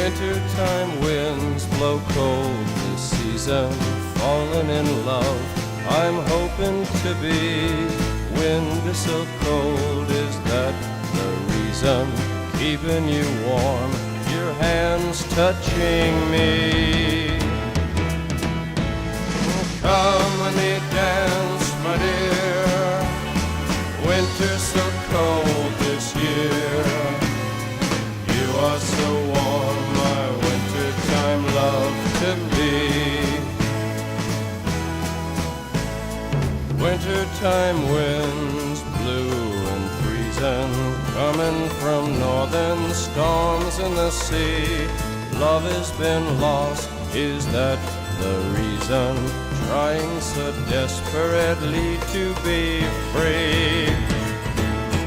Wintertime winds blow cold this season, falling in love I'm hoping to be. Wind is so cold, is that the reason? Keeping you warm, your hands touching me. Come with me, dance, my dear. Winter's so cold this year. You are so warm, my wintertime love to be. Wintertime winds blue and freezing, coming from northern storms in the sea. Love has been lost, is that the reason? Trying so desperately to be free.